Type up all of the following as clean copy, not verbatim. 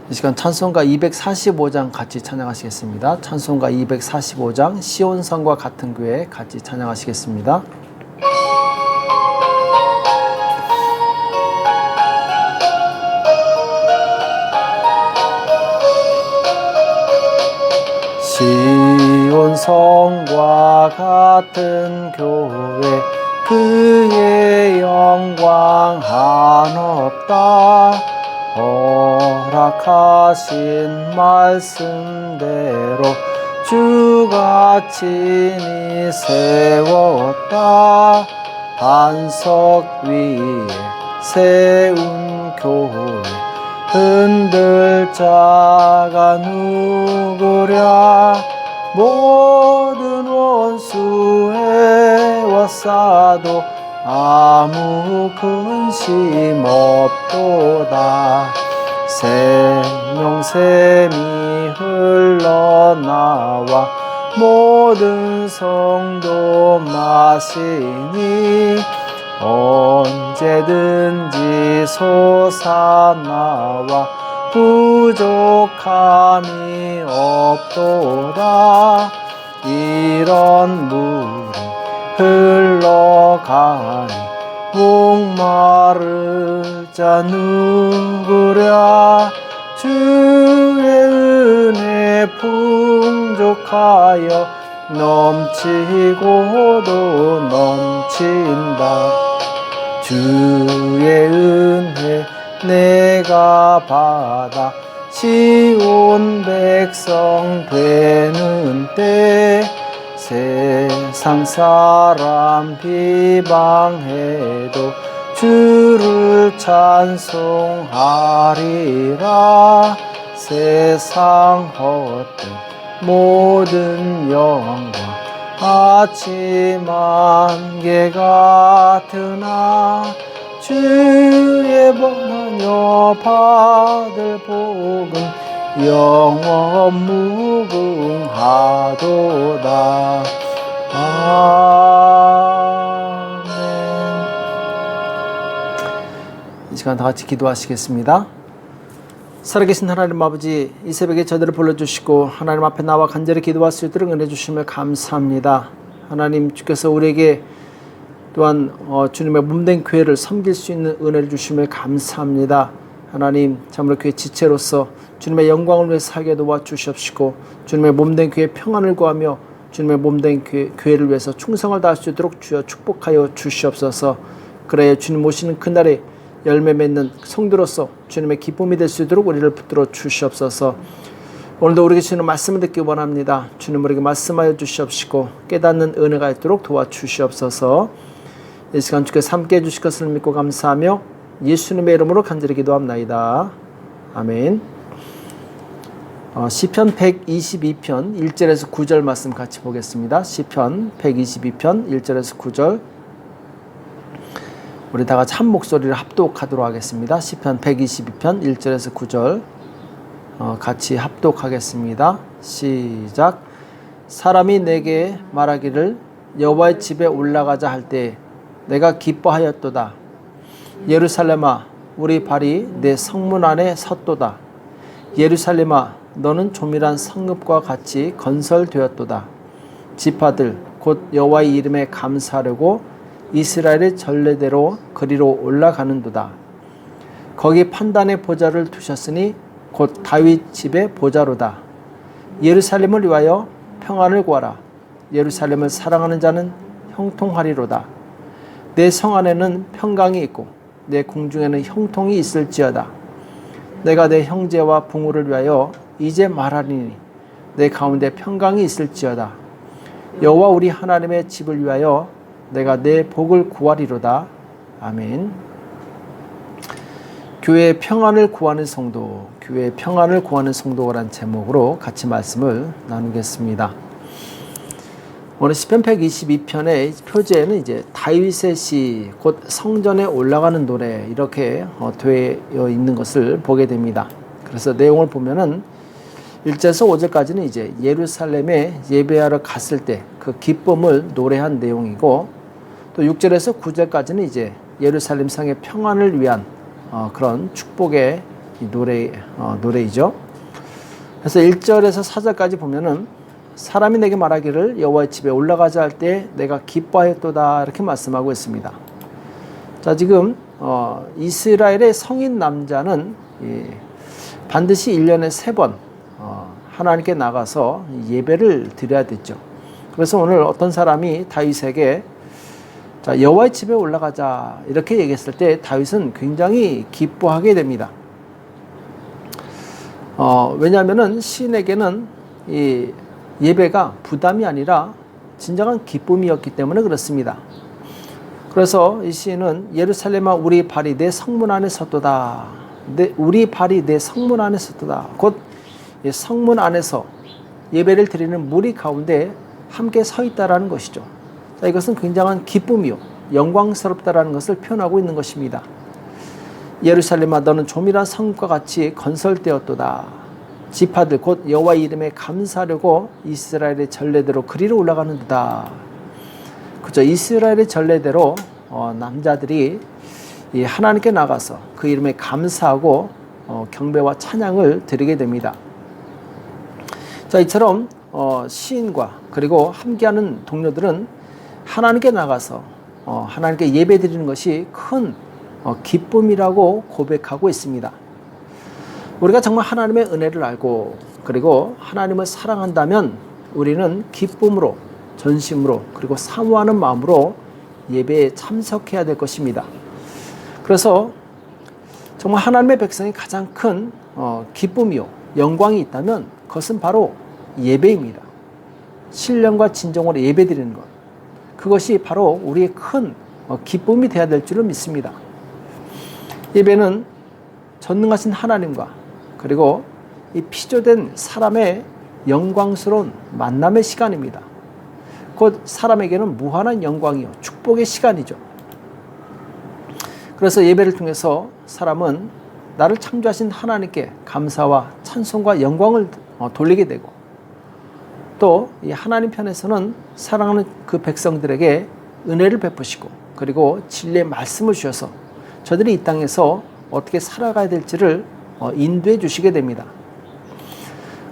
이 시간 찬송가 245장 같이 찬양하시겠습니다. 찬송가 245장 시온성과 같은 교회 같이 찬양하시겠습니다. 시온성과 같은 교회 그의 영광 한없다. 허락하신 말씀대로 주가 친히 세웠다. 반석 위에 세운 교회 흔들 자가 누구랴. 모든 원수 에워싸도 아무 근심 없도다. 생명샘이 흘러나와 모든 성도 마시니 언제든지 솟아나와 부족함이 없도다. 이런 물이 흘러가니 목마를 자 누구랴. 주의 은혜 풍족하여 넘치고도 넘친다. 주의 은혜 내가 받아 시온 백성 되는 때 세상 사람 비방해도 주를 찬송하리라. 세상 헛된 모든 영광 아침 안개 같으나 주의 번하여 받을 복음 영원 무궁하도다. 아멘. 이 시간 다 같이 기도하시겠습니다. 살아계신 하나님 아버지, 이 새벽에 저들을 불러주시고 하나님 앞에 나와 간절히 기도할 수 있도록 은혜 주심을 감사합니다. 하나님, 주께서 우리에게 또한 주님의 몸된 교회를 섬길 수 있는 은혜를 주심을 감사합니다. 하나님, 참으로 교회 지체로서 주님의 영광을 위해 살게 도와주시옵시고 주님의 몸된 교회 평안을 구하며 주님의 몸된 교회를 위해서 충성을 다할 수 있도록 주여 축복하여 주시옵소서. 그래야 주님 오시는 그날에 열매 맺는 성도로서 주님의 기쁨이 될 수 있도록 우리를 붙들어 주시옵소서. 오늘도 우리에게 주시는 말씀을 듣기 원합니다. 주님 우리에게 말씀하여 주시옵시고 깨닫는 은혜가 있도록 도와주시옵소서. 이 시간 주께서 함께해 주실 것을 믿고 감사하며 예수님의 이름으로 간절히 기도합나이다. 아멘. 시편 122편 1절에서 9절 말씀 같이 보겠습니다. 시편 122편 1절에서 9절 우리 다 같이 한 목소리를 합독하도록 하겠습니다. 시편 122편 1절에서 9절 같이 합독하겠습니다. 시작. 사람이 내게 말하기를 여호와의 집에 올라가자 할 때 내가 기뻐하였도다. 예루살렘아, 우리 발이 내 성문 안에 섰도다. 예루살렘아, 너는 조밀한 성읍과 같이 건설되었도다. 지파들 곧 여호와의 이름에 감사하려고 이스라엘의 전례대로 그리로 올라가는도다. 거기 판단의 보좌를 두셨으니 곧 다윗 집의 보좌로다. 예루살렘을 위하여 평안을 구하라. 예루살렘을 사랑하는 자는 형통하리로다. 내 성 안에는 평강이 있고 내 궁중에는 형통이 있을지어다. 내가 내 형제와 부모를 위하여 이제 말하리니 내 가운데 평강이 있을지어다. 여호와 우리 하나님의 집을 위하여 내가 내 복을 구하리로다. 아멘. 교회의 평안을 구하는 성도, 교회의 평안을 구하는 성도라는 제목으로 같이 말씀을 나누겠습니다. 오늘 시편 122편의 표제에는 이제 다윗의 시, 곧 성전에 올라가는 노래 이렇게 되어 있는 것을 보게 됩니다. 그래서 내용을 보면은 1절에서 5절까지는 이제 예루살렘에 예배하러 갔을 때 그 기쁨을 노래한 내용이고, 또 6절에서 9절까지는 이제 예루살렘 성의 평안을 위한 그런 축복의 이 노래이죠. 그래서 1절에서 4절까지 보면은 사람이 내게 말하기를 여호와의 집에 올라가자 할 때 내가 기뻐하였도다 이렇게 말씀하고 있습니다. 자, 지금 이스라엘의 성인 남자는 반드시 1년에 3번 하나님께 나가서 예배를 드려야 됐죠. 그래서 오늘 어떤 사람이 다윗에게 자, 여호와의 집에 올라가자 이렇게 얘기했을 때 다윗은 굉장히 기뻐하게 됩니다. 왜냐하면은 시인에게는 이 예배가 부담이 아니라 진정한 기쁨이었기 때문에 그렇습니다. 그래서 이 시인은 예루살렘아 우리 발이 내 성문 안에 섰도다. 우리 발이 내 성문 안에 섰도다. 곧 성문 안에서 예배를 드리는 무리 가운데 함께 서 있다라는 것이죠. 자, 이것은 굉장한 기쁨이요 영광스럽다라는 것을 표현하고 있는 것입니다. 예루살렘아 너는 조밀한 성과 같이 건설되었도다. 지파들 곧 여호와의 이름에 감사하려고 이스라엘의 전례대로 그리로 올라가는 듯다. 그죠? 이스라엘의 전례대로 남자들이 이 하나님께 나가서 그 이름에 감사하고 경배와 찬양을 드리게 됩니다. 자, 이처럼 시인과 그리고 함께하는 동료들은 하나님께 나가서 하나님께 예배 드리는 것이 큰 기쁨이라고 고백하고 있습니다. 우리가 정말 하나님의 은혜를 알고 그리고 하나님을 사랑한다면 우리는 기쁨으로 전심으로 그리고 사모하는 마음으로 예배에 참석해야 될 것입니다. 그래서 정말 하나님의 백성이 가장 큰 기쁨이요 영광이 있다면 그것은 바로 예배입니다. 신령과 진정으로 예배드리는 것, 그것이 바로 우리의 큰 기쁨이 되어야 될 줄을 믿습니다. 예배는 전능하신 하나님과 그리고 이 피조된 사람의 영광스러운 만남의 시간입니다. 곧 사람에게는 무한한 영광이요 축복의 시간이죠. 그래서 예배를 통해서 사람은 나를 창조하신 하나님께 감사와 찬송과 영광을 돌리게 되고 또 이 하나님 편에서는 사랑하는 그 백성들에게 은혜를 베푸시고 그리고 진리의 말씀을 주셔서 저들이 이 땅에서 어떻게 살아가야 될지를 인도해 주시게 됩니다.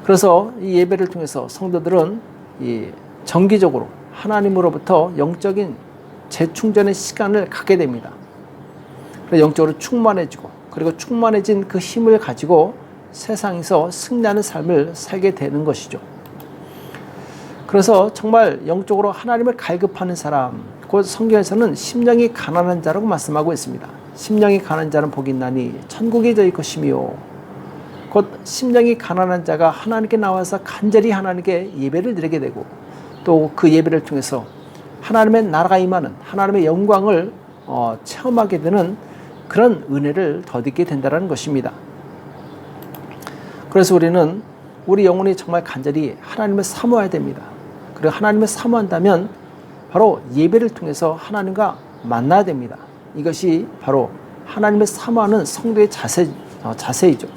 그래서 이 예배를 통해서 성도들은 이 정기적으로 하나님으로부터 영적인 재충전의 시간을 갖게 됩니다. 그래서 영적으로 충만해지고 그리고 충만해진 그 힘을 가지고 세상에서 승리하는 삶을 살게 되는 것이죠. 그래서 정말 영적으로 하나님을 갈급하는 사람, 곧 성경에서는 심령이 가난한 자라고 말씀하고 있습니다. 심령이 가난한 자는 복이 있나니 천국이 저희 것이며 곧 심령이 가난한 자가 하나님께 나와서 간절히 하나님께 예배를 드리게 되고 또 그 예배를 통해서 하나님의 나라가 임하는 하나님의 영광을 체험하게 되는 그런 은혜를 덧입게 된다는 것입니다. 그래서 우리는 우리 영혼이 정말 간절히 하나님을 사모해야 됩니다. 그리고 하나님을 사모한다면 바로 예배를 통해서 하나님과 만나야 됩니다. 이것이 바로 하나님을 사모하는 성도의 자세이죠.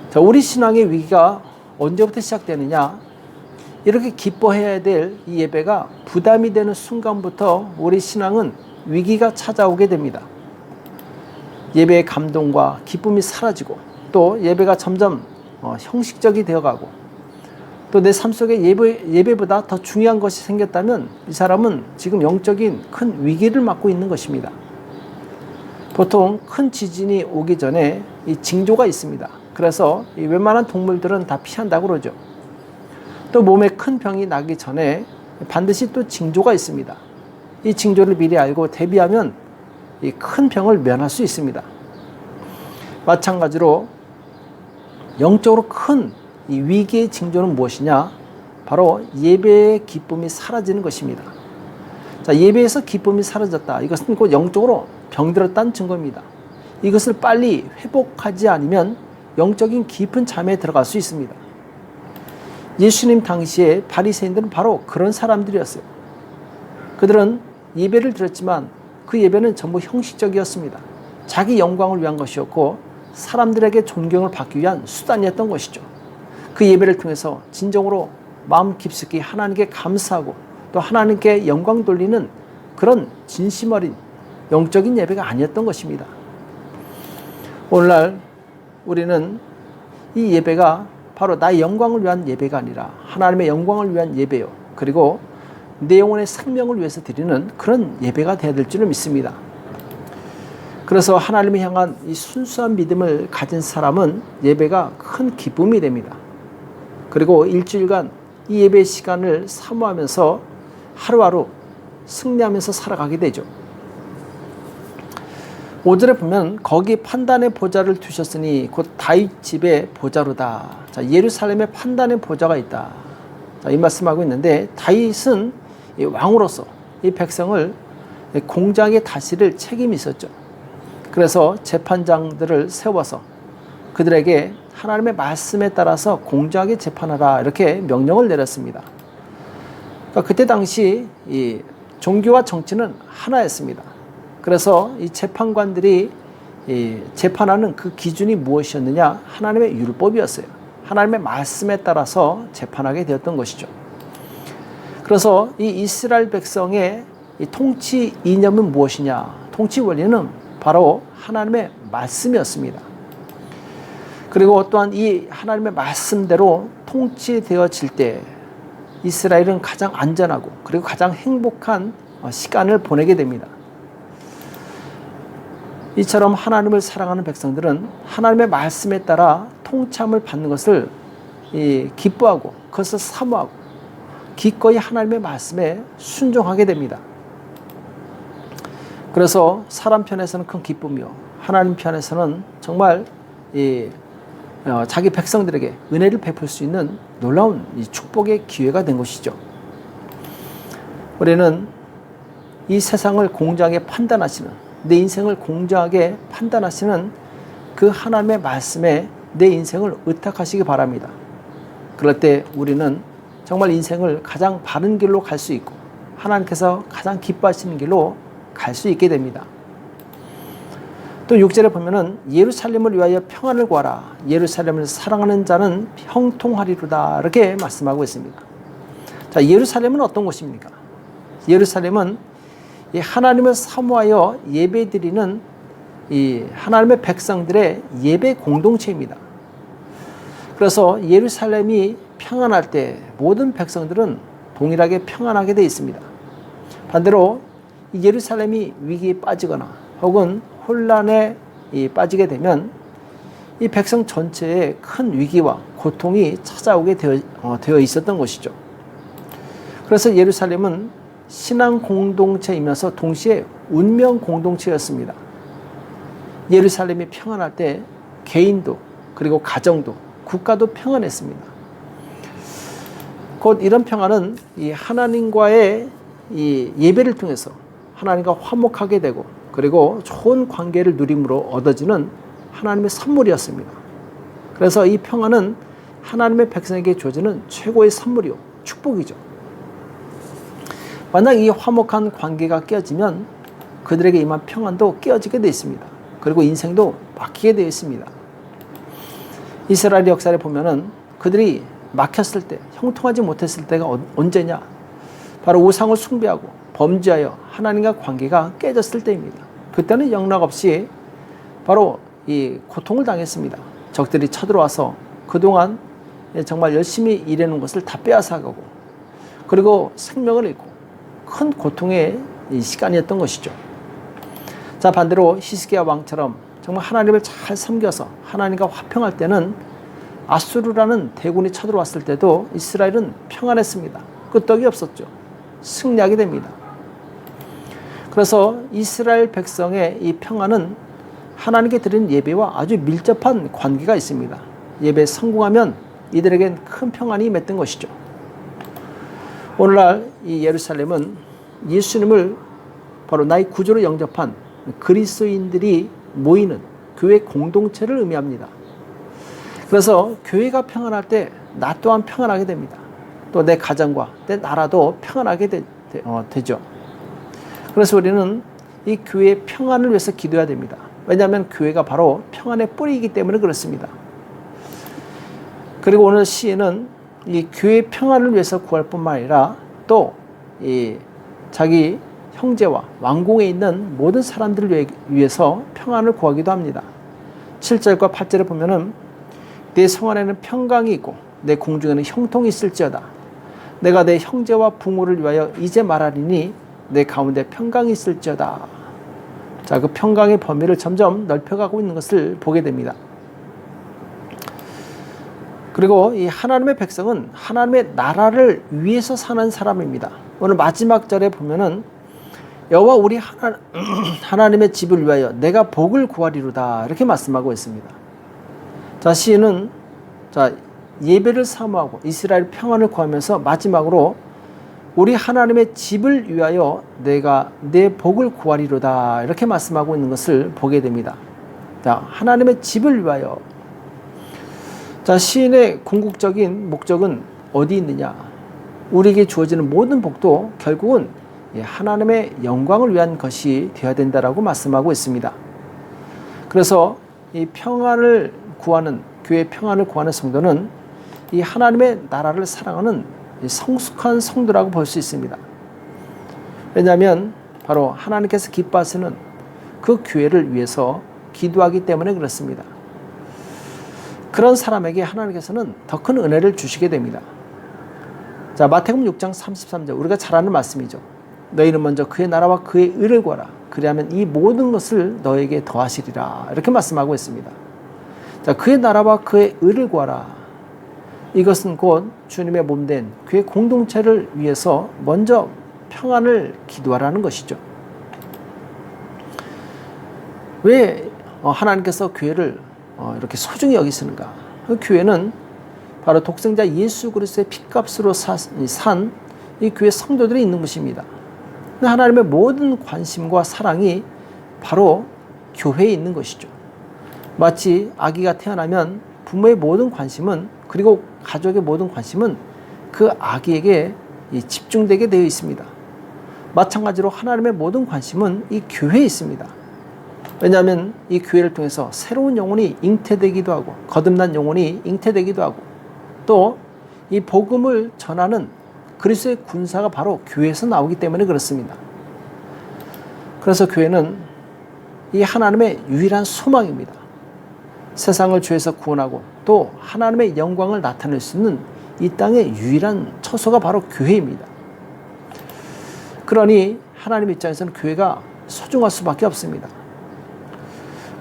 자, 우리 신앙의 위기가 언제부터 시작되느냐? 이렇게 기뻐해야 될 이 예배가 부담이 되는 순간부터 우리 신앙은 위기가 찾아오게 됩니다. 예배의 감동과 기쁨이 사라지고 또 예배가 점점 형식적이 되어가고 또 내 삶 속에 예배보다 더 중요한 것이 생겼다면 이 사람은 지금 영적인 큰 위기를 맞고 있는 것입니다. 보통 큰 지진이 오기 전에 이 징조가 있습니다. 그래서 이 웬만한 동물들은 다 피한다고 그러죠. 또 몸에 큰 병이 나기 전에 반드시 또 징조가 있습니다. 이 징조를 미리 알고 대비하면 이 큰 병을 면할 수 있습니다. 마찬가지로 영적으로 큰 이 위기의 징조는 무엇이냐? 바로 예배의 기쁨이 사라지는 것입니다. 자, 예배에서 기쁨이 사라졌다. 이것은 곧 영적으로 병들었다는 증거입니다. 이것을 빨리 회복하지 않으면 영적인 깊은 잠에 들어갈 수 있습니다. 예수님 당시에 바리새인들은 바로 그런 사람들이었어요. 그들은 예배를 드렸지만 그 예배는 전부 형식적이었습니다. 자기 영광을 위한 것이었고 사람들에게 존경을 받기 위한 수단이었던 것이죠. 그 예배를 통해서 진정으로 마음 깊숙이 하나님께 감사하고 또 하나님께 영광 돌리는 그런 진심 어린 영적인 예배가 아니었던 것입니다. 오늘날 우리는 이 예배가 바로 나의 영광을 위한 예배가 아니라 하나님의 영광을 위한 예배요. 그리고 내 영혼의 생명을 위해서 드리는 그런 예배가 되어야 될 줄을 믿습니다. 그래서 하나님을 향한 이 순수한 믿음을 가진 사람은 예배가 큰 기쁨이 됩니다. 그리고 일주일간 이 예배 시간을 사모하면서 하루하루 승리하면서 살아가게 되죠. 5절에 보면 거기 판단의 보좌를 두셨으니 곧 다윗 집의 보좌로다. 자, 예루살렘에 판단의 보좌가 있다. 자, 이 말씀하고 있는데 다윗은 이 왕으로서 이 백성을 공정하게 다스릴 책임이 있었죠. 그래서 재판장들을 세워서 그들에게 하나님의 말씀에 따라서 공정하게 재판하라 이렇게 명령을 내렸습니다. 그러니까 그때 당시 이 종교와 정치는 하나였습니다. 그래서 이 재판관들이 이 재판하는 그 기준이 무엇이었느냐? 하나님의 율법이었어요. 하나님의 말씀에 따라서 재판하게 되었던 것이죠. 그래서 이 이스라엘 백성의 이 통치 이념은 무엇이냐? 통치 원리는 바로 하나님의 말씀이었습니다. 그리고 또한 이 하나님의 말씀대로 통치되어질 때 이스라엘은 가장 안전하고 그리고 가장 행복한 시간을 보내게 됩니다. 이처럼 하나님을 사랑하는 백성들은 하나님의 말씀에 따라 통참을 받는 것을 기뻐하고 그것을 사모하고 기꺼이 하나님의 말씀에 순종하게 됩니다. 그래서 사람 편에서는 큰 기쁨이요 하나님 편에서는 정말 자기 백성들에게 은혜를 베풀 수 있는 놀라운 이 축복의 기회가 된 것이죠. 우리는 이 세상을 공정하게 판단하시는 내 인생을 공정하게 판단하시는 그 하나님의 말씀에 내 인생을 의탁하시기 바랍니다. 그럴 때 우리는 정말 인생을 가장 바른 길로 갈 수 있고 하나님께서 가장 기뻐하시는 길로 갈 수 있게 됩니다. 또 6절에 보면은 예루살렘을 위하여 평안을 구하라. 예루살렘을 사랑하는 자는 형통하리로다. 이렇게 말씀하고 있습니다. 자, 예루살렘은 어떤 곳입니까? 예루살렘은 이 하나님을 사모하여 예배드리는 이 하나님의 백성들의 예배 공동체입니다. 그래서 예루살렘이 평안할 때 모든 백성들은 동일하게 평안하게 되어 있습니다. 반대로 예루살렘이 위기에 빠지거나 혹은 혼란에 빠지게 되면 이 백성 전체에 큰 위기와 고통이 찾아오게 되어 있었던 것이죠. 그래서 예루살렘은 신앙 공동체이면서 동시에 운명 공동체였습니다. 예루살렘이 평안할 때 개인도 그리고 가정도 국가도 평안했습니다. 곧 이런 평안은 이 하나님과의 이 예배를 통해서 하나님과 화목하게 되고 그리고 좋은 관계를 누림으로 얻어지는 하나님의 선물이었습니다. 그래서 이 평안은 하나님의 백성에게 주어지는 최고의 선물이요 축복이죠. 만약 이 화목한 관계가 깨어지면 그들에게 임한 평안도 깨어지게 되어 있습니다. 그리고 인생도 막히게 되어 있습니다. 이스라엘 역사를 보면은 그들이 막혔을 때, 형통하지 못했을 때가 언제냐? 바로 우상을 숭배하고 범죄하여 하나님과 관계가 깨졌을 때입니다. 그때는 영락없이 바로 이 고통을 당했습니다. 적들이 쳐들어와서 그동안 정말 열심히 일해놓은 것을 다 빼앗아가고 그리고 생명을 잃고 큰 고통의 시간이었던 것이죠. 자, 반대로 히스기야 왕처럼 정말 하나님을 잘 섬겨서 하나님과 화평할 때는 아수르라는 대군이 쳐들어왔을 때도 이스라엘은 평안했습니다. 끄떡이 없었죠. 승리하게 됩니다. 그래서 이스라엘 백성의 이 평안은 하나님께 드린 예배와 아주 밀접한 관계가 있습니다. 예배에 성공하면 이들에겐 큰 평안이 맺던 것이죠. 오늘날 이 예루살렘은 예수님을 바로 나의 구주로 영접한 그리스도인들이 모이는 교회 공동체를 의미합니다. 그래서 교회가 평안할 때 나 또한 평안하게 됩니다. 또 내 가정과 내 나라도 평안하게 되죠. 그래서 우리는 이 교회의 평안을 위해서 기도해야 됩니다. 왜냐하면 교회가 바로 평안의 뿌리이기 때문에 그렇습니다. 그리고 오늘 시인은 이 교회의 평안을 위해서 구할 뿐만 아니라 또 이 자기 형제와 왕궁에 있는 모든 사람들을 위해서 평안을 구하기도 합니다. 7절과 8절에 보면은 내 성 안에는 평강이 있고 내 궁중에는 형통이 있을지어다. 내가 내 형제와 부모를 위하여 이제 말하리니 내 가운데 평강이 있을지어다. 자, 그 평강의 범위를 점점 넓혀가고 있는 것을 보게 됩니다. 그리고 이 하나님의 백성은 하나님의 나라를 위해서 사는 사람입니다. 오늘 마지막 절에 보면은 여호와 우리 하나님의 집을 위하여 내가 복을 구하리로다 이렇게 말씀하고 있습니다. 자, 시인은 예배를 사모하고 이스라엘 평안을 구하면서 마지막으로 우리 하나님의 집을 위하여 내가 내 복을 구하리로다 이렇게 말씀하고 있는 것을 보게 됩니다. 자, 하나님의 집을 위하여. 자, 시인의 궁극적인 목적은 어디 있느냐? 우리에게 주어지는 모든 복도 결국은 하나님의 영광을 위한 것이 되어야 된다라고 말씀하고 있습니다. 그래서 이 평안을 구하는 교회의 평안을 구하는 성도는 이 하나님의 나라를 사랑하는 성숙한 성도라고 볼 수 있습니다. 왜냐하면 바로 하나님께서 기뻐하시는 그 교회를 위해서 기도하기 때문에 그렇습니다. 그런 사람에게 하나님께서는 더 큰 은혜를 주시게 됩니다. 자, 마태복음 6장 33절 우리가 잘 아는 말씀이죠. 너희는 먼저 그의 나라와 그의 의를 구하라. 그리하면 이 모든 것을 너에게 더하시리라. 이렇게 말씀하고 있습니다. 자, 그의 나라와 그의 의를 구하라. 이것은 곧 주님의 몸된 그의 공동체를 위해서 먼저 평안을 기도하라는 것이죠. 왜 하나님께서 교회를 이렇게 소중히 여기시는가? 그 교회는 바로 독생자 예수 그리스도의 핏값으로 산 이 교회 성도들이 있는 것입니다. 하나님의 모든 관심과 사랑이 바로 교회에 있는 것이죠. 마치 아기가 태어나면 부모의 모든 관심은 그리고 가족의 모든 관심은 그 아기에게 집중되게 되어 있습니다. 마찬가지로 하나님의 모든 관심은 이 교회에 있습니다. 왜냐하면 이 교회를 통해서 새로운 영혼이 잉태되기도 하고 거듭난 영혼이 잉태되기도 하고 또 이 복음을 전하는 그리스도의 군사가 바로 교회에서 나오기 때문에 그렇습니다. 그래서 교회는 이 하나님의 유일한 소망입니다. 세상을 죄에서 구원하고 또 하나님의 영광을 나타낼 수 있는 이 땅의 유일한 처소가 바로 교회입니다. 그러니 하나님 입장에서는 교회가 소중할 수밖에 없습니다.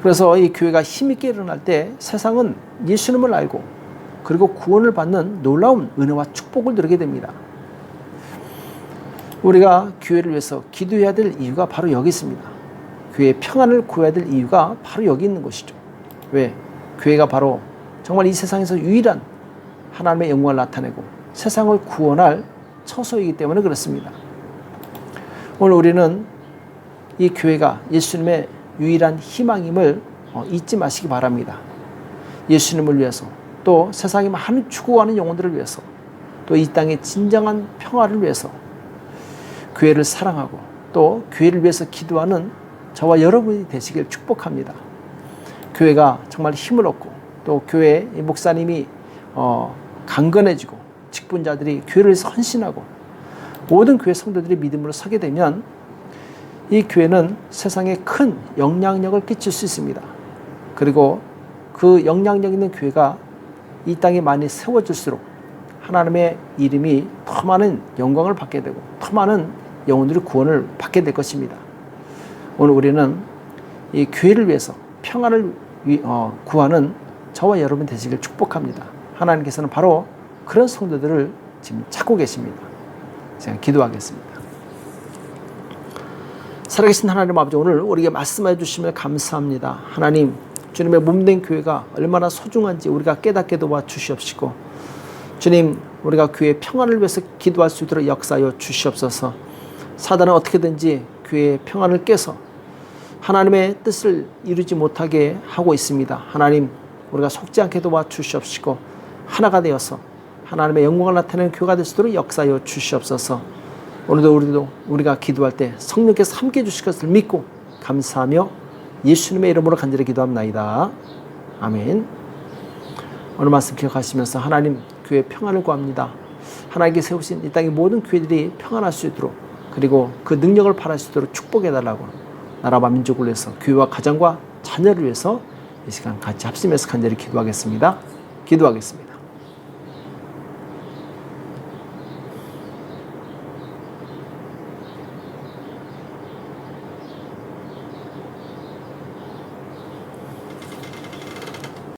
그래서 이 교회가 힘있게 일어날 때 세상은 예수님을 알고 그리고 구원을 받는 놀라운 은혜와 축복을 누리게 됩니다. 우리가 교회를 위해서 기도해야 될 이유가 바로 여기 있습니다. 교회의 평안을 구해야 될 이유가 바로 여기 있는 것이죠. 왜? 교회가 바로 정말 이 세상에서 유일한 하나님의 영광을 나타내고 세상을 구원할 처소이기 때문에 그렇습니다. 오늘 우리는 이 교회가 예수님의 유일한 희망임을 잊지 마시기 바랍니다. 예수님을 위해서 또 세상에 많은 추구하는 영혼들을 위해서 또 이 땅의 진정한 평화를 위해서 교회를 사랑하고 또 교회를 위해서 기도하는 저와 여러분이 되시길 축복합니다. 교회가 정말 힘을 얻고 또 교회 목사님이 강건해지고 직분자들이 교회를 위해서 헌신하고 모든 교회 성도들이 믿음으로 서게 되면 이 교회는 세상에 큰 영향력을 끼칠 수 있습니다. 그리고 그 영향력 있는 교회가 이 땅에 많이 세워질수록 하나님의 이름이 더 많은 영광을 받게 되고 더 많은 영혼들이 구원을 받게 될 것입니다. 오늘 우리는 이 교회를 위해서 평안을 구하는 저와 여러분 되시길 축복합니다. 하나님께서는 바로 그런 성도들을 지금 찾고 계십니다. 제가 기도하겠습니다. 살아계신 하나님 아버지, 오늘 우리에게 말씀해 주시면 감사합니다. 하나님, 주님의 몸된 교회가 얼마나 소중한지 우리가 깨닫게 도와 주시옵시고, 주님, 우리가 교회의 평안을 위해서 기도할 수 있도록 역사하여 주시옵소서. 사단은 어떻게든지 교회의 평안을 깨서 하나님의 뜻을 이루지 못하게 하고 있습니다. 하나님, 우리가 속지 않게 도와 주시옵시고 하나가 되어서 하나님의 영광을 나타내는 교회가 될 수 있도록 역사하여 주시옵소서. 오늘도 우리가 기도할 때 성령께서 함께 해주실 것을 믿고 감사하며 예수님의 이름으로 간절히 기도합나이다. 아멘. 오늘 말씀 기억하시면서 하나님, 교회 평안을 구합니다. 하나님께 세우신 이 땅의 모든 교회들이 평안할 수 있도록, 그리고 그 능력을 발할 수 있도록 축복해달라고 나라와 민족을 위해서, 교회와 가정과 자녀를 위해서 이 시간 같이 합심해서 간절히 기도하겠습니다. 기도하겠습니다.